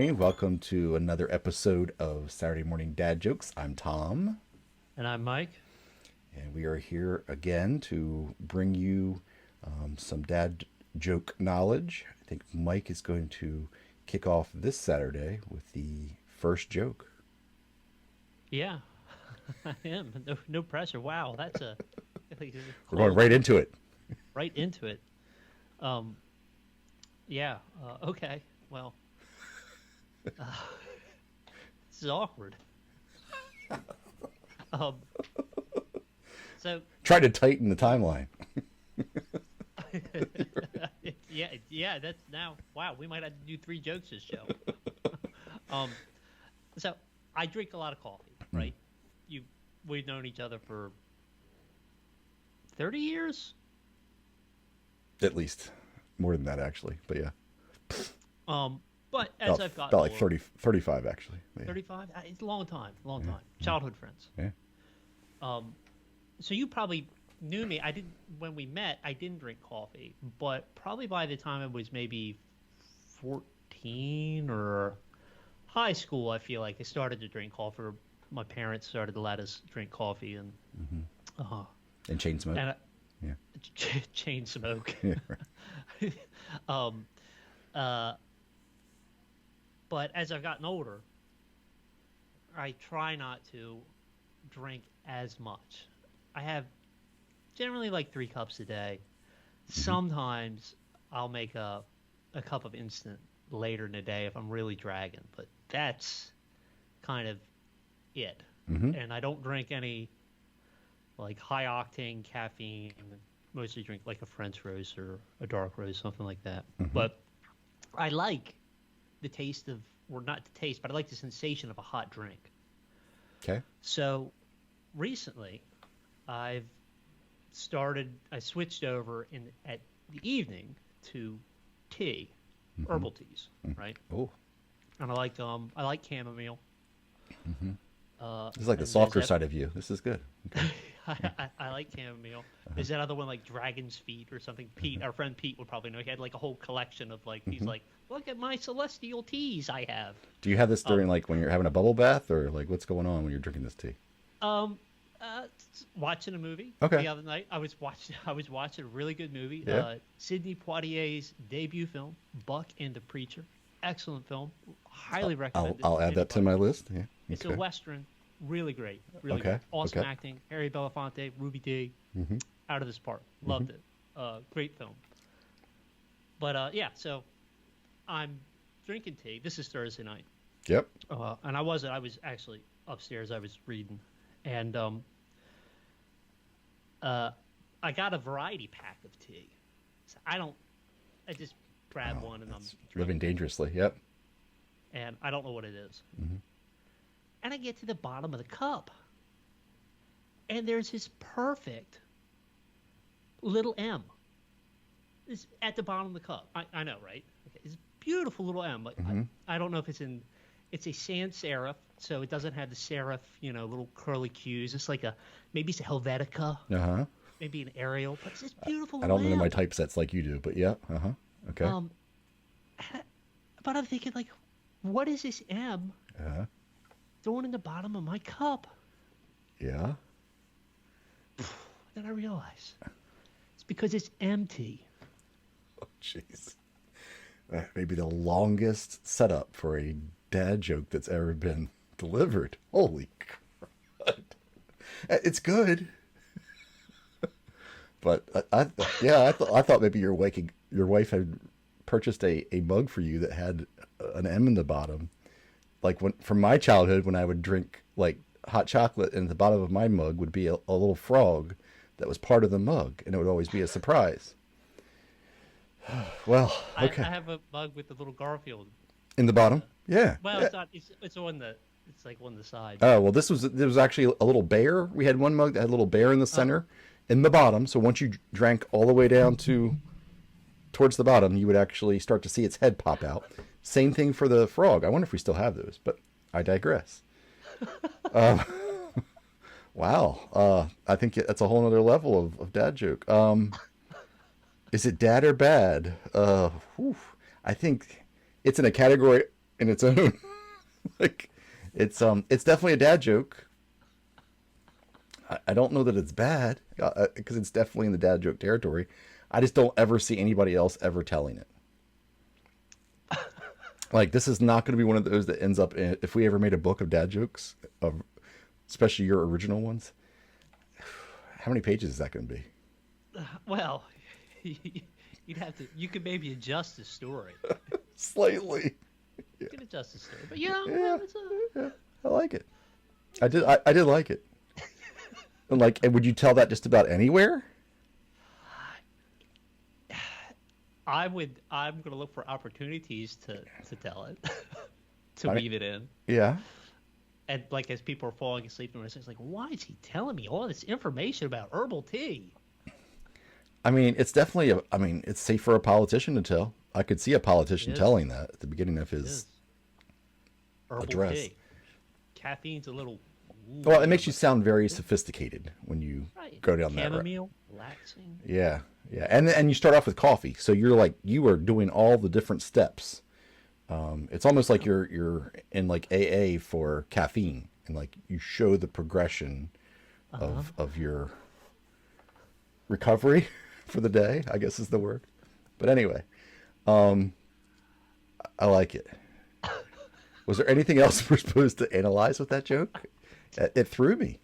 morning. Welcome to another episode of Saturday Morning Dad Jokes. I'm Tom, And I'm Mike. and we are here again to bring you some dad joke knowledge. I think Mike is going to kick off this Saturday with the first joke. Yeah, I am. No pressure. Wow, that's a We're going right into it. right into it. Um, yeah. Okay. Well, this is awkward. Um, so Try to tighten the timeline. yeah. That's now. Wow, we might have to do 3 jokes this show. Um, so I drink a lot of coffee, right? We've known each other for 30 years. At least more than that, actually. But yeah, But as I've gotten about like older, 30, 35, actually. Yeah. 35, it's a long time, childhood friends. Yeah. So you probably knew me. I didn't when we met. I didn't drink coffee, but probably by the time I was maybe 14 or high school, I feel like I started to drink coffee. Or my parents started to let us drink coffee, and And chain smoke. and Yeah. chain smoke. Yeah. Right. um, but as I've gotten older, I try not to drink as much. I have generally like 3 cups a day. Sometimes I'll make a cup of instant later in the day if I'm really dragging, but that's kind of it. And I don't drink any like high octane caffeine. Mostly drink like a French roast or a dark roast, something like that. But I like the taste of, or not the taste, but I like the sensation of a hot drink. Okay. So recently, I switched over at the evening to tea, herbal teas, right? Oh, And I like chamomile. this is like the And softer there's side of you. This is good. Okay. I like chamomile. There's that other one like Dragon's Feet or something. Pete, our friend Pete would probably know. He had like a whole collection of like, he's like, look at my celestial teas I have. Do you have this during like when you're having a bubble bath, or like what's going on when you're drinking this tea? Watching a movie Okay. the other night. I was watching a really good movie. Yeah. Sidney Poitier's debut film, Buck and the Preacher. Excellent film. Highly recommend it. I'll add that to my list. Yeah. It's Okay. a Western. Really great. Really Okay, good. Awesome okay. acting. Harry Belafonte, Ruby Dee. Out of this park. Loved it. Great film. But yeah, so I'm drinking tea. This is Thursday night. Yep. And I was actually upstairs. I was reading. And I got a variety pack of tea. So I just grab one and I'm Living drinking. dangerously. Yep. And I don't know what it is. And I get to the bottom of the cup. And there's this perfect little M. It's at the bottom of the cup. I know, right? Okay. It's a beautiful little M. But I don't know if it's a sans serif, so it doesn't have the serif, little curly Q's. It's like maybe it's a Helvetica, Uh-huh. maybe an Arial, but it's this beautiful I little don't know my M. typesets like you do, but yeah. Uh-huh. Okay. But I'm thinking, like, what is this M Uh-huh. throwing in the bottom of my cup? Yeah. Then I realize it's because it's empty. Oh, jeez. That may be the longest setup for a dad joke that's ever been delivered. Holy crud. It's good. But I thought maybe your wife had purchased a mug for you that had an M in the bottom. Like from my childhood, when I would drink like hot chocolate, and at the bottom of my mug would be a little frog that was part of the mug, and it would always be a surprise. Well, okay. I have a mug with the little Garfield. In the bottom? Yeah. Well, Yeah. it's not. It's on the. It's like on the side. Oh, well, there was actually a little bear. We had one mug that had a little bear in the center, in the bottom. So once you drank all the way down towards the bottom, you would actually start to see its head pop out. Same thing for the frog. I wonder if we still have those, but I digress. Wow. I think that's a whole other level of dad joke. Is it dad or bad? I think it's in a category in its own. Like, it's definitely a dad joke. I don't know that it's bad because it's definitely in the dad joke territory. I just don't ever see anybody else ever telling it. Like, this is not going to be one of those that ends up in, if we ever made a book of dad jokes, of especially your original ones. How many pages is that going to be? Well, you'd have to. You could maybe adjust the story. Slightly. You can adjust the story, but you know, Yeah, it's yeah, I like it. I did like it. And like, and would you tell that just about anywhere? I would. I'm going to look for opportunities to tell it, to I- weave it in, Yeah. and like as people are falling asleep, and it's like, why is he telling me all this information about herbal tea? I mean, it's definitely I mean, it's safe for a politician to tell. I could see a politician It is. telling that at the beginning of It his. is. Herbal Address. tea. Caffeine's a little. Well, it makes you sound very sophisticated when you right. go down that route. Chamomile, relaxing. Yeah, yeah, and you start off with coffee, so you're like you are doing all the different steps. It's almost like you're in like AA for caffeine, and like you show the progression of your recovery for the day, I guess is the word. But anyway, I like it. Was there anything else we're supposed to analyze with that joke? It threw me.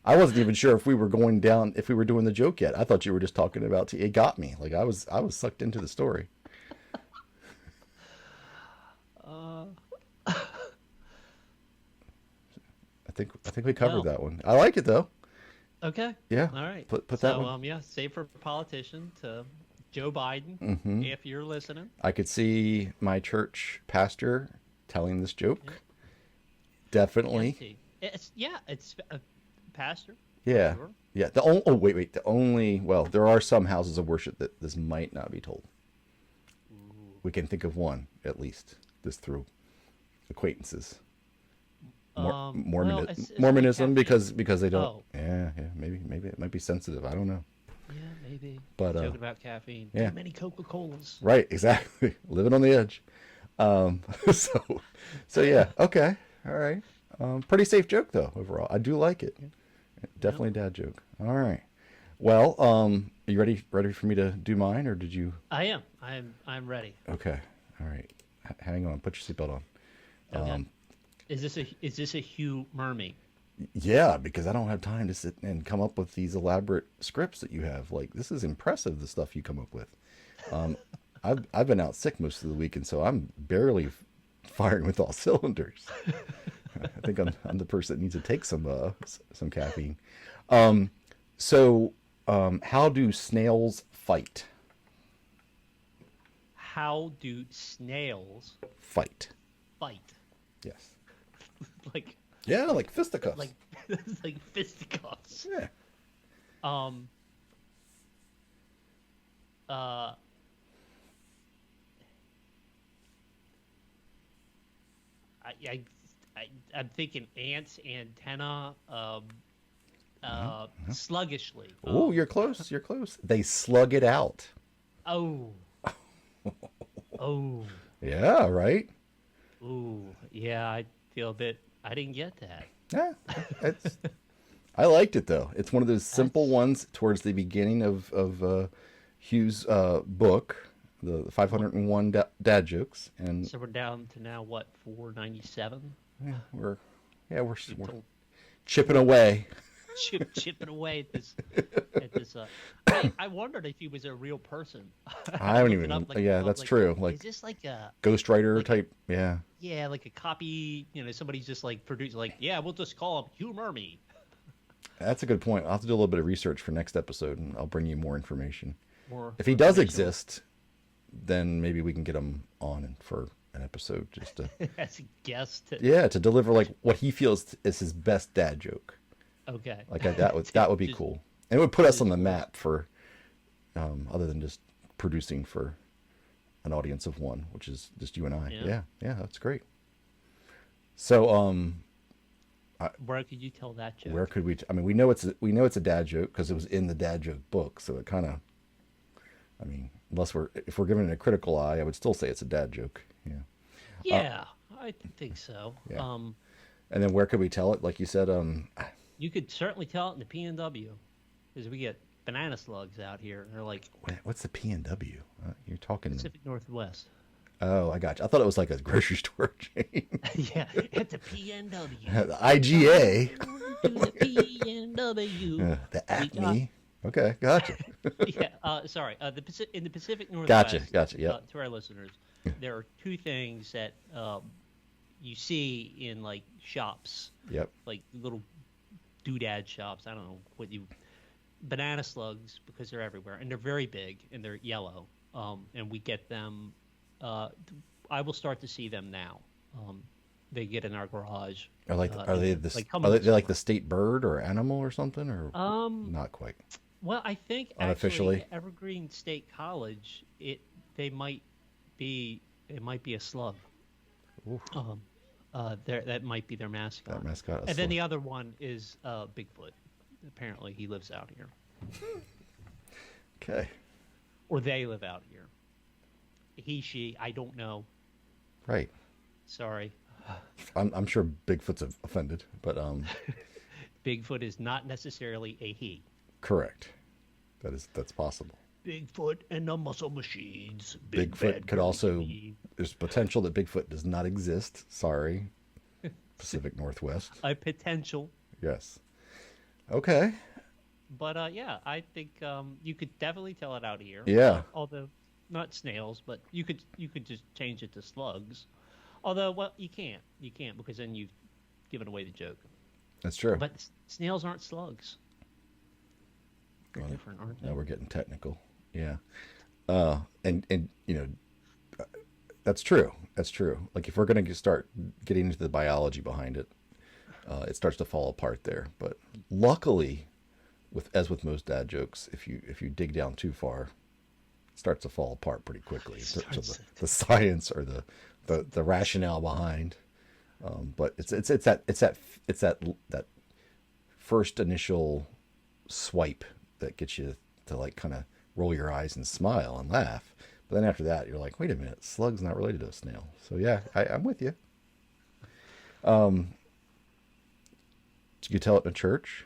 I wasn't even sure if we were going down, if we were doing the joke yet. I thought you were just talking about it. Got me. Like I was sucked into the story. I think we covered Well. that one. I like it though. Okay. Yeah. All right. Put that so, one. yeah, save for politician to Joe Biden, Mm-hmm. if you're listening. I could see my church pastor telling this joke. Definitely. It's a pastor. Yeah. Sure. Yeah. Wait. The only, well, there are some houses of worship that this might not be told. We can think of one at least, just through acquaintances. It's Mormonism Catholic. because they don't. Oh. Yeah. Maybe it might be sensitive. I don't know. Yeah, maybe. But, Joking about caffeine. yeah. Too many Coca-Colas. Right. Exactly. Living on the edge. So yeah. Okay. All right. Pretty safe joke though overall. I do like it. Definitely a dad joke. All right. Well, are you ready for me to do mine, or did you? I am. I'm ready. Okay. All right. Hang on. Put your seatbelt on. Okay. Is this a Hugh Mermy? Yeah, because I don't have time to sit and come up with these elaborate scripts that you have. Like, this is impressive, the stuff you come up with. I've been out sick most of the week, and so I'm barely firing with all cylinders. I think I'm the person that needs to take some caffeine. How do snails fight? How do snails Fight. fight? Yes. like Yeah, like fisticuffs. like like fisticuffs. Yeah. Um. I'm thinking ants, antenna, sluggishly. Oh, you're close. You're close. They slug it out. Oh. Oh. Yeah, right? Ooh. Yeah, I feel a bit. I didn't get that. Yeah. I liked it, though. It's one of those simple ones towards the beginning of Hugh's book, the 501 dad jokes. And So we're down to now what, 497? yeah, we're chipping away. Chipping away at this. I wondered if he was a real person. I haven't looked it even. up, Yeah, that's true. Like is this like a ghostwriter type. Yeah. yeah, like a copy? You know, somebody's just like produced. Like, yeah, we'll just call him Hugh Mermy. That's a good point. I'll have to do a little bit of research for next episode, and I'll bring you more information. More If he does information. exist, then maybe we can get him on for an episode just to as a guest. to deliver like what he feels is his best dad joke. Okay. Like that would be Just- cool, and it would put us on the map for other than just producing for an audience of one, which is just you and I. Yeah. Yeah, that's great. So Where could you tell that joke? where could we? I mean, we know it's a dad joke because it was in the dad joke book. So it kind of, I mean, if we're giving it a critical eye, I would still say it's a dad joke. Yeah. Yeah, I think so. Yeah. And then where could we tell it? Like you said, You could certainly tell it in the PNW because we get banana slugs out here. They're like what's the PNW? You're talking. Pacific Northwest. Oh, I got you. I thought it was like a grocery store chain. Yeah, at the PNW. The IGA. To the PNW. The Acme. Okay, gotcha. Sorry. In the Pacific Northwest. Gotcha. Yeah. To our listeners, there are two things that you see in like shops, Yep. like little doodad shops. I don't know what you. Banana slugs because they're everywhere and they're very big and they're yellow. And we get them. I will start to see them now. They get in our garage. Are they like the state bird or animal or something or not quite? Well, I think Unofficially? actually Evergreen State College, it might be a slug. Oof. That might be their mascot. That mascot. And then the other one is Bigfoot. Apparently, he lives out here, Okay. or they live out here. He, she, I don't know. Right. Sorry. I'm sure Bigfoot's offended, but Bigfoot is not necessarily a he. correct. That's possible. Bigfoot and the Muscle Machines. Bigfoot could also. There's potential that Bigfoot does not exist. Sorry. Pacific Northwest. A potential. Yes. Okay. But yeah, I think you could definitely tell it out here. Yeah. Although not snails, but you could just change it to slugs. Although, well, you can't because then you've given away the joke. That's true. But snails aren't slugs. They're different, aren't they? Now we're getting technical. Yeah. And you know, that's true. That's true. Like if we're going to start getting into the biology behind it, it starts to fall apart there. But luckily, as with most dad jokes, if you dig down too far, it starts to fall apart pretty quickly in terms of the science or the rationale behind. But it's that first initial swipe that gets you to like kind of roll your eyes and smile and laugh. But then after that, you're like, wait a minute, slug's not related to a snail. So yeah, I'm with you. You could tell it in a church,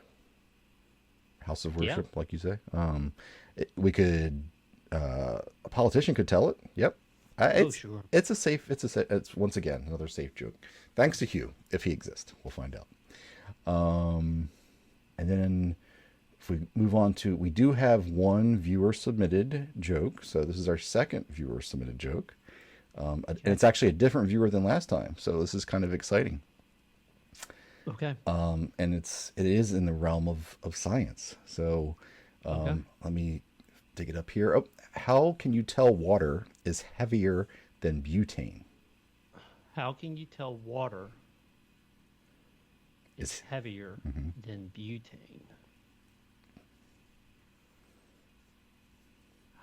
house of worship, like you say. We could, a politician could tell it. Yep. Sure. It's once again another safe joke. Thanks to Hugh, if he exists, we'll find out. And then if we move on to, we do have one viewer submitted joke. So this is our second viewer submitted joke, and it's actually a different viewer than last time. So this is kind of exciting. Okay. And it is in the realm of science. So let me dig it up here. Oh, how can you tell water is heavier than butane? How can you tell water is heavier than butane?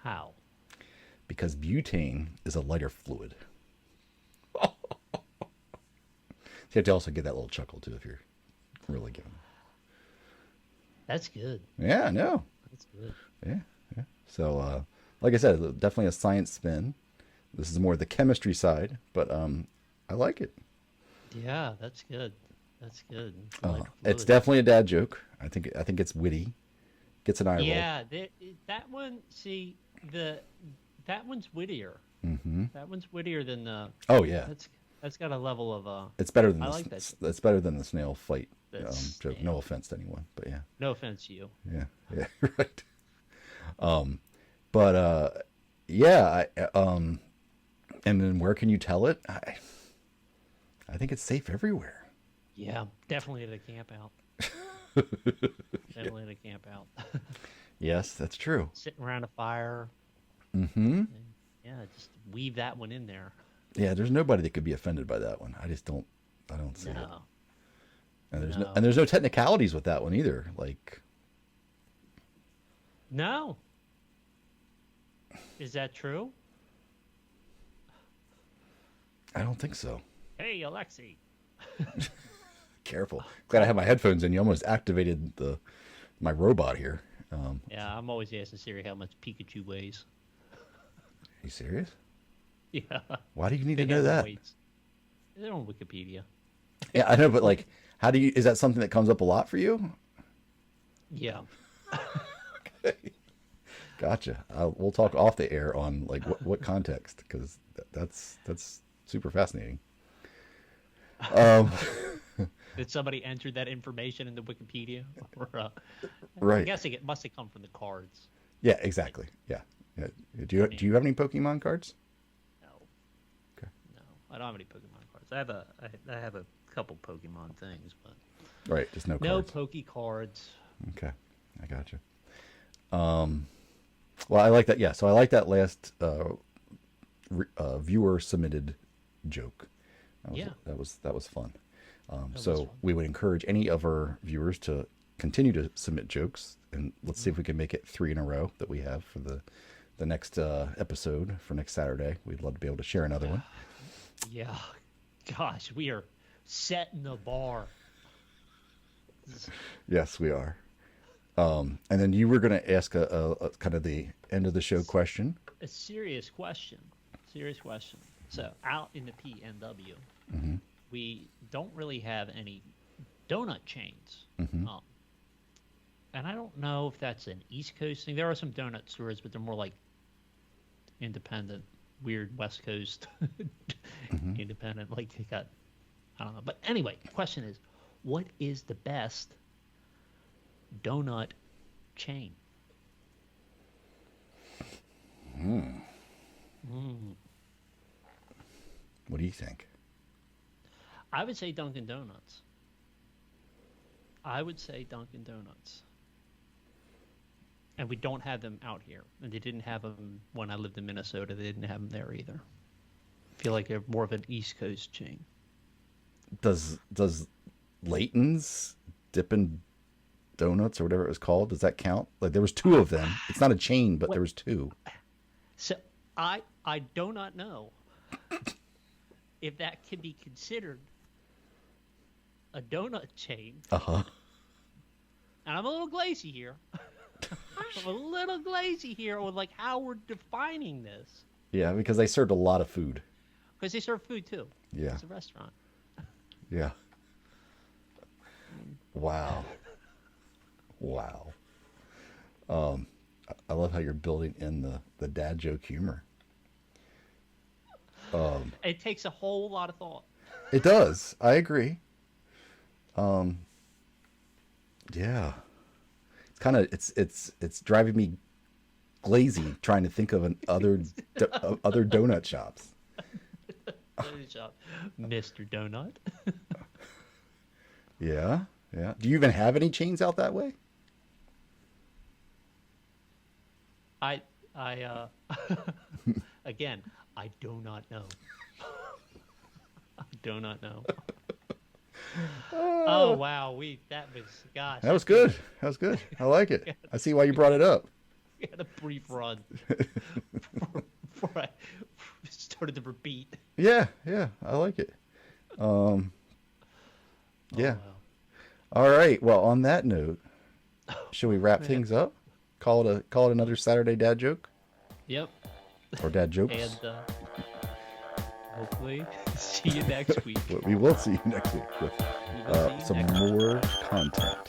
How? Because butane is a lighter fluid. You have to also get that little chuckle too if you're really giving. That's good. Yeah, no. That's good. Yeah. So, like I said, definitely a science spin. This is more the chemistry side, but I like it. Yeah, that's good. That's good. It's definitely a dad joke. I think it's witty. Gets an eye roll. Yeah, that one. See, that one's wittier. Mm-hmm. That one's wittier than the. Oh yeah. That's got a level of. It's better than That's better than the snail fight joke. Snail. No offense to anyone, but yeah. No offense to you. Yeah, right. But yeah, and then where can you tell it? I think it's safe everywhere. Yeah, definitely at a camp out. Definitely at a camp out. Yes, that's true. Sitting around a fire. Mm-hmm. Yeah, just weave that one in there. Yeah, there's nobody that could be offended by that one. I don't see it. And there's no technicalities with that one either. Like, no. Is that true? I don't think so. Hey, Alexi. Careful. Glad I have my headphones in. You almost activated my robot here. Yeah, I'm always asking Siri how much Pikachu weighs. Are you serious? Yeah. Why do you need to know that? Weights. They're on Wikipedia. Yeah, I know, but like, how do you? Is that something that comes up a lot for you? Yeah. Gotcha. We'll talk off the air on like what context, because that's super fascinating. Um, Did somebody enter that information into Wikipedia? Or, I'm right. guessing it must have come from the cards. Yeah. Exactly. Yeah. Yeah. Do you have any Pokemon cards? No. Okay. No, I don't have any Pokemon cards. I have a couple Pokemon things, but Right. Just no no cards. Poke cards. Okay. I gotcha. Well, I like that. Yeah. So I like that last viewer submitted joke. That was fun. Was So fun. we would encourage any of our viewers to continue to submit jokes, and let's see if we can make it 3 in a row that we have for the next episode for next Saturday. We'd love to be able to share another one. Yeah. Gosh, we are setting the bar. Yes, we are. And then you were going to ask a kind of the end of the show question. A serious question. Serious question. So out in the PNW, we don't really have any donut chains. And I don't know if that's an East Coast thing. There are some donut stores, but they're more like independent, weird West Coast independent. Like they got, I don't know. But anyway, the question is, what is the best donut chain? What do you think? I would say Dunkin' Donuts. I would say Dunkin' Donuts. And we don't have them out here. And they didn't have them when I lived in Minnesota. They didn't have them there either. I feel like they're more of an East Coast chain. Does Layton's Dippin' Donuts or whatever it was called, does that count? Like there was 2 of them. It's not a chain, but there was 2. So I do not know if that can be considered a donut chain. Uh-huh. And I'm a little glazy here. I'm a little glazy here with like how we're defining this. Yeah, because they served a lot of food. Because they serve food too. Yeah. It's a restaurant. Yeah. Wow. Wow. I love how you're building in the dad joke humor. It takes a whole lot of thought. It does. I agree. Yeah. It's kind of it's driving me glazy trying to think of other donut shops. Donut shop. Mr. Donut. Yeah. Yeah. Do you even have any chains out that way? I again, I do not know. I do not know. Oh wow, that was gosh. That was good. That was good. I like it. I see why you brought it up. We had a brief run before I started to repeat. Yeah, yeah, I like it. Yeah. Oh, wow. All right. Well, on that note, should we wrap things up? Call it another Saturday dad joke Yep. or dad jokes. And hopefully see you next week. We will see you next week with We will see you some next week. more content.